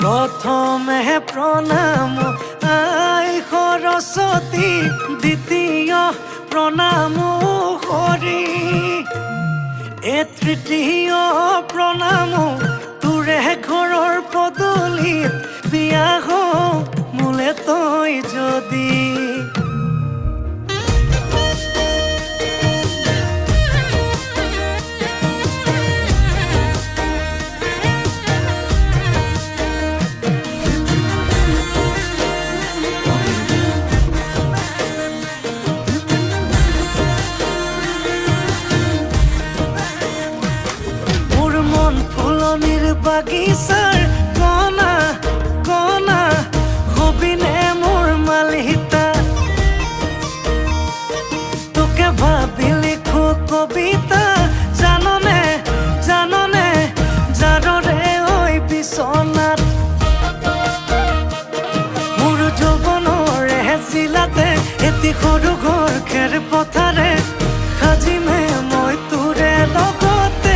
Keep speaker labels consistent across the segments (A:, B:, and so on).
A: प्रथमे प्रणाम आई सरस्वती द्वितीय प्रणाम हरि ए तृतीय प्रणाम तुरे घरर पदूलित बिया हो मोले तई जदि বাগিচাৰ কণা কণা হবিনে মোৰ মালিতা তোকে ভাবি লিখো কবিতা জাননে জাননে যাৰৰে ঐ বিচনাত মোৰ যৌৱনৰে জিলাতে এটি সৰু ঘৰ খেৰ পথাৰে সাজিমে মই তোৰে লগতে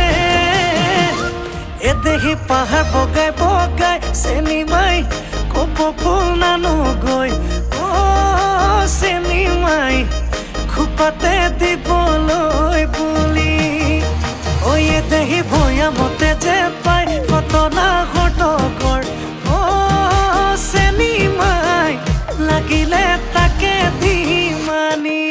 A: দেহি পাহাৰ বগাই বগাই চেনিমাই কপ ফুল নানো গৈ চেনিমাই খোপাতে দিবলৈ বুলি ঐয়ে দেহি ভৈয়ামতে যে পাই কতনা ঘটকৰ চেনিমাই লাগিলে তাকে দি মানি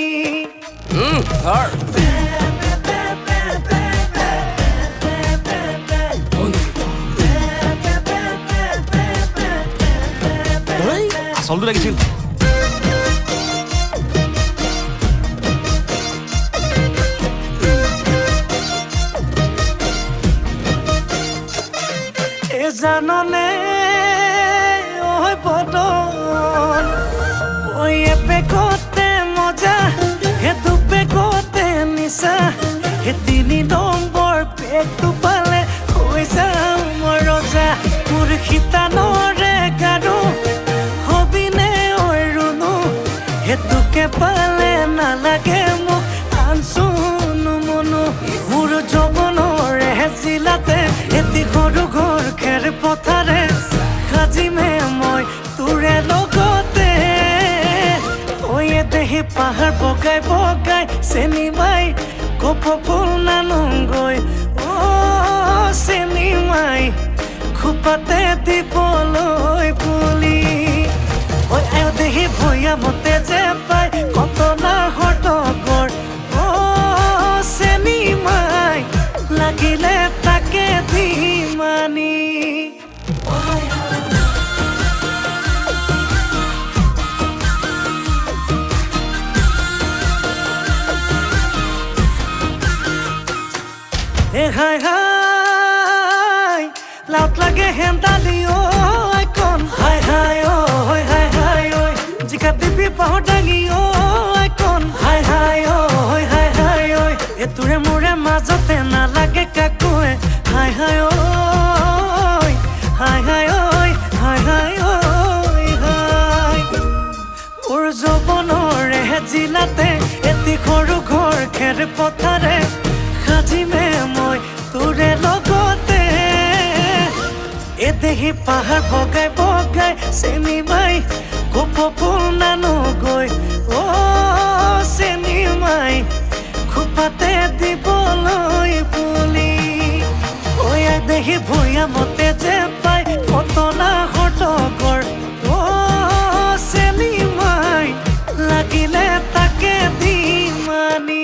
B: চলটো লাগিছিল
A: এ জাননে ওই বদন ওই পেকতে মজা হে দুপেকতে নিচা হে 3 নম্বৰ পেকটো পালে হৈ যাওঁ মই ৰজা মোৰ খিতানৰে গাৰু তোকে পালে নালাগে মোক আনচুনো মনো মোৰ যৌৱনৰে জিলাতে এটি সৰু ঘৰ খেৰ পথাৰে সাজিমে মই তোৰে লগতে ঐয়ে দেহি পাহাৰ বগাই বগাই চেনিমাই কপ ফুল নানোগৈ চেনিমাই খোপাতে দিবলৈ বুলি ঐ আয় দেহি ভৈয়ামতে যে পাই কতনা ঘটকৰ চেনিমাই লাগিলে তাকে দি মানি এ হাই হাই লাউট লাগে হেন্দালি আইকন হাই হাই হাই হাই জিকা দিবি পাহৰ ডাঙি আইকন হাই হাই হাই হাই এ তোৰে মোৰে মাজতে নালাগে কাকোৱে হাই হাই হাই হাই হাই হাই হাই মোৰ যৌৱনৰে জিলাতে এটি সৰু ঘৰ খেৰ পথাৰে সাজিমে মই তোৰে লগতে এ দেহি পাহাৰ বগাই বগাই চেনিমাই কপ ফুল নানোগৈ চেনিমাই খোপাতে দিবলৈ বুলি ঐ দেহি ভৈয়ামতে যে পাই কতনা ঘটকৰ চেনিমাই লাগিলে তাকে দি মানি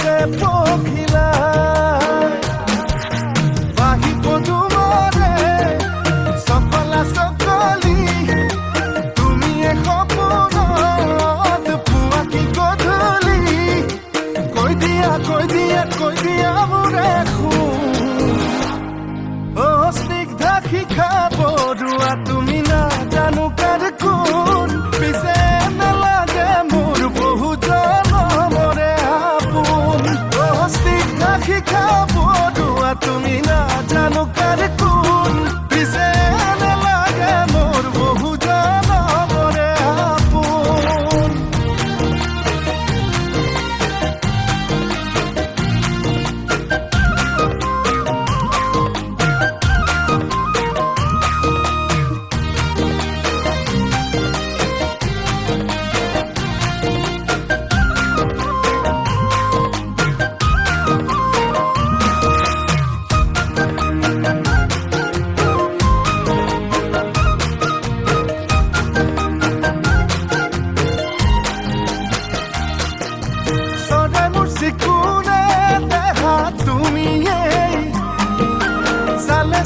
C: se pokila Bahi podumare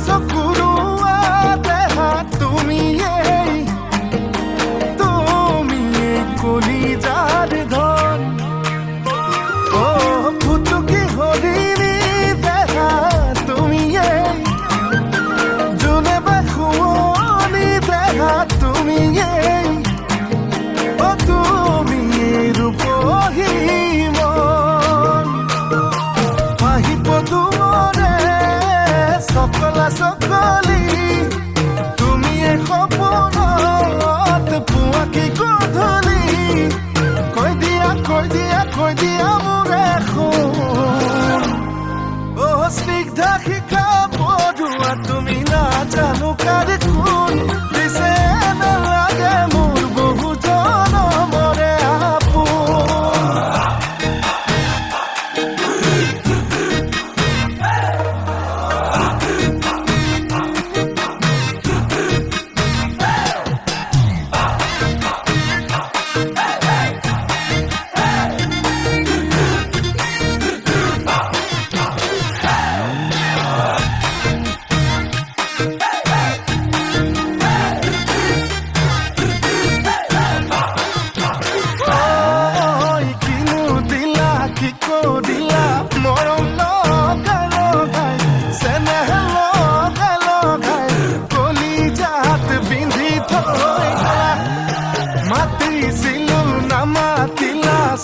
C: চকুৰুৱাতে হাত তুমি কলিজাৰ ধন ফুটুকি হৰিণী দেহা তুমি যোনে বা শুৱনি দেহা তুমি তুমি ৰূপহী মন আহিব দুমৰে চকলা চকলি তুমি সপোনত পুৱা কি গধূলি কৈ দিয়া মোৰে শুন স্নিগ্ধা শিকা পঢ়োৱা তুমি নাজানো কাৰ কোন পিছে নালাগে মোৰ বহু জনমৰে আপোন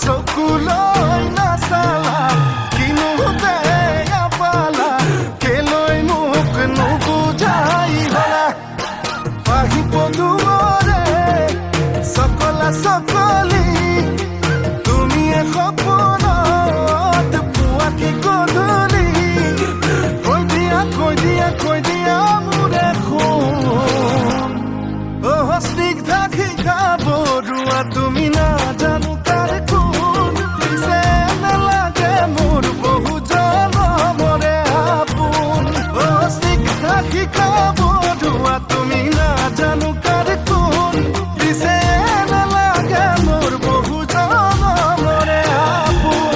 C: চকুলৈ নাচালা কিনো বেয়া পালা কেলৈ মোক নুবুজাই হলা আহিব দুমৰে চকলা চকলি তুমি সপোনত পুৱা কি গধূলি কৈ দিয়া মোৰে শুন স্নিগ্ধা শিকা বৰুৱা তুমি নাজানো কাৰ কোন পিছে নালাগে মোৰ বহু জনমৰে আপোন স্নিগ্ধা শিকা বৰুৱা তুমি নাজানো কাৰ কোন পিছে নালাগে মোৰ বহু জনমৰে আপোন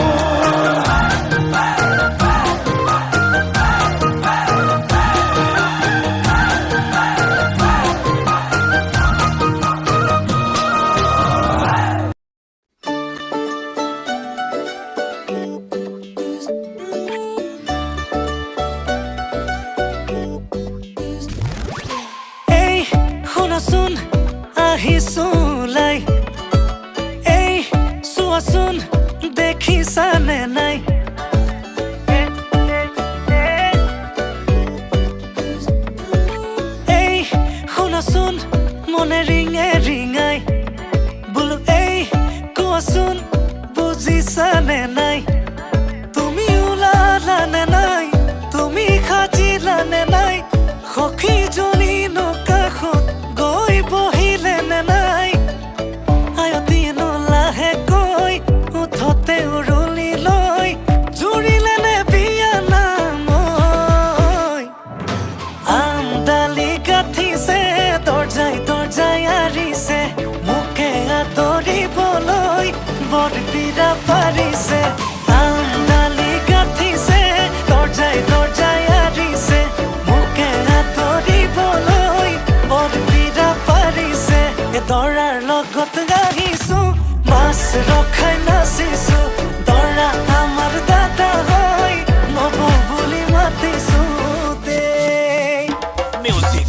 A: আহিছোলাই এই চোৱাচোন দেখিছানে নাই এই শুনাচোন মনে ৰিঙে ৰিঙাই বোলো এই কোৱাচোন বুজিছানে নাই তুমি ওলালানে নাই তুমি সাজিলানে নাই সখীজনী নকাষত গৈ বহিলে নে নাই আয়তীনো লাহেকৈ উঠতে উৰুলি লৈ জুৰিলে নে বিয়া নাম আমদালি গাঠিছে দৰ্জাই আৰিছে মোকে আদৰিবলৈ বৰবিৰা পাৰিছে আমদালি গাঠিছে দৰ্জাই আৰিছে মোকে আদৰিবলৈ বৰবিৰা পাৰিছে দৰাৰ লগত আহিছো মাছ ৰখাই নাচিছো দৰা আমাৰ দাদা হয় নব বুলি মাতিছো দেই মিউজিক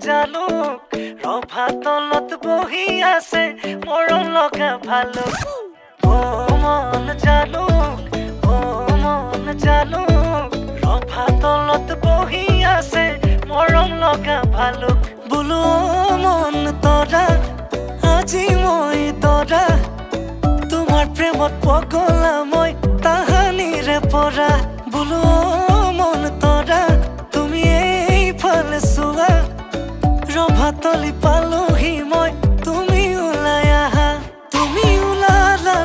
A: জালুক ৰভা তলত বহি আছে মৰম লগা ভালুক মন জালুক ৰভা তলত বহি আছে মৰম লগা ভালুক বোলো মন তৰা আজি মই তৰা তোমাৰ প্ৰেমত পগলা মই তাহানিৰে পৰা বোলো মন তৰা তুমি এইফালে চোৱা ৰভাতলি পালোহি মই তুমি ওলাই আহা তুমি ওলালা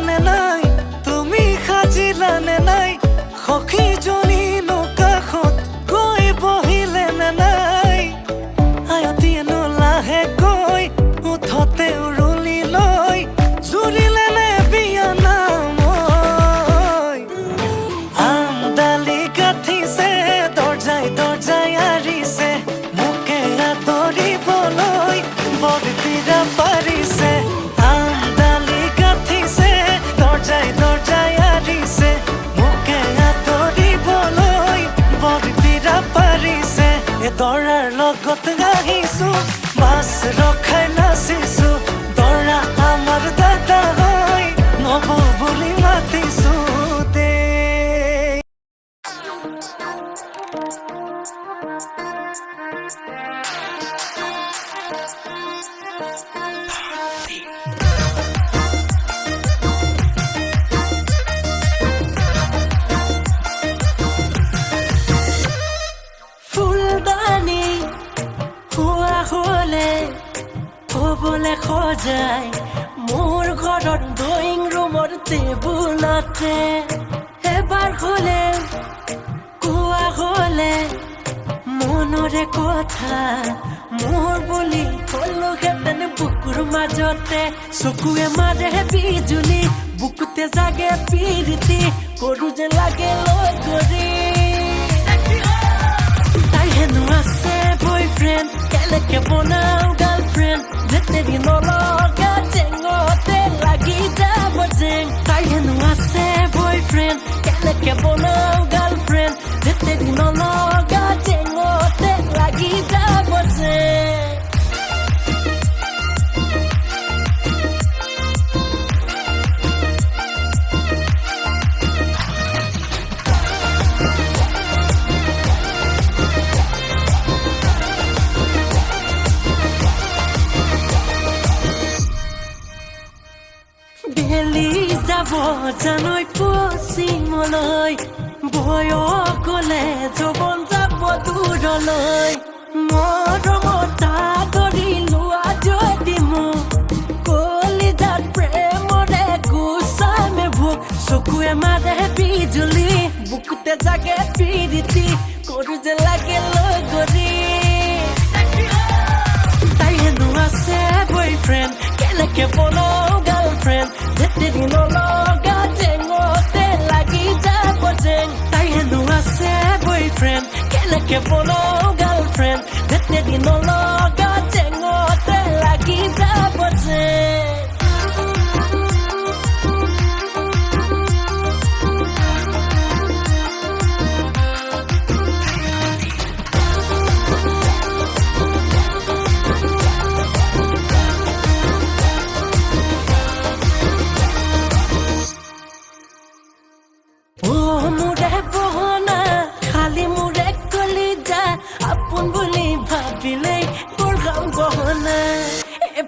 A: আগত আহিছো বাস ৰখাই নাচিছো দৰা আমাৰ দাদা হৈ নব বুলি মাতিছো দে বলে খজাই মোৰ ঘৰত ড্ৰয়িং ৰুমৰ টেবুলতে এবাৰ হলে কোৱা হলে মনৰে কথা মোৰ বুলি কলোহেঁতেন বুকুৰ মাজতে চকুৱে মাৰে বিজুলি বুকুতে জাগে পিৰিতি কৰো যে লাগে লৈ কৰি তাই হেনো আছে বয়ফ্ৰেণ্ড কেনেকে বনাও গাৰ্লফ্ৰেণ্ড তেৰি নলগা জেঙতে লাগি যাব জেং তাই হেনো আছে বয়ফ্ৰেণ্ড কেনেকে বনাও গাৰ্লফ্ৰেণ্ড তেৰি নলগা জেঙতে লাগি যাব জেং যাব জানৈ পশ্চিমলৈ বয়স গলে যৌৱন যাব দূৰলৈ মৰমতা ধৰি লোৱা যদি মোক কলিজাত প্ৰেমৰে গুচামে ভোক চকুৱে মাৰে বিজুলি বুকুতে জাগে পিৰিতি কৰো যে লাগে লৈ কৰি তাই হেনো আছে বয়ফ্ৰেণ্ড কেনেকে বনাও গাৰ্লফ্ৰেণ্ড তেৰি নলগা জেঙতে লাগি যাব জেং তাই হেনো আছে বয়ফ্ৰেণ্ড কেনেকে বনাও গাৰ্লফ্ৰেণ্ড তেৰি নলগা জেঙতে লাগি যাব জেং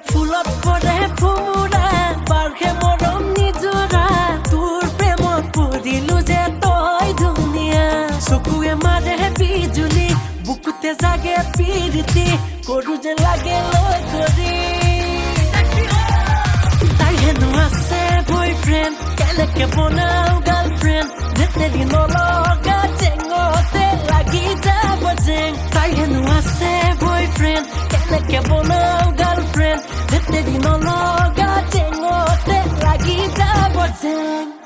A: ফুলত পৰে ফুমুৰা বাৰ্ষে মৰম নিজৰা তোৰ প্ৰেমত পৰিলো যে তই ধুনীয়া চকুৱে মাৰে বিজুলি বুকুতে জাগে পিৰিতি কৰো যে লাগে লৈ কৰি তাই হেনো আছে বয়ফ্ৰেণ্ড কেনেকে বনাও গাৰ্লফ্ৰেণ্ড তেৰি নলগা জেঙতে লাগি যাব জেং তাই হেনো আছে বয়ফ্ৰেণ্ড কেনেকে বনাও গাৰ্লফ্ৰেণ্ড তেৰি নলগা জেঙতে লাগি যাব জেং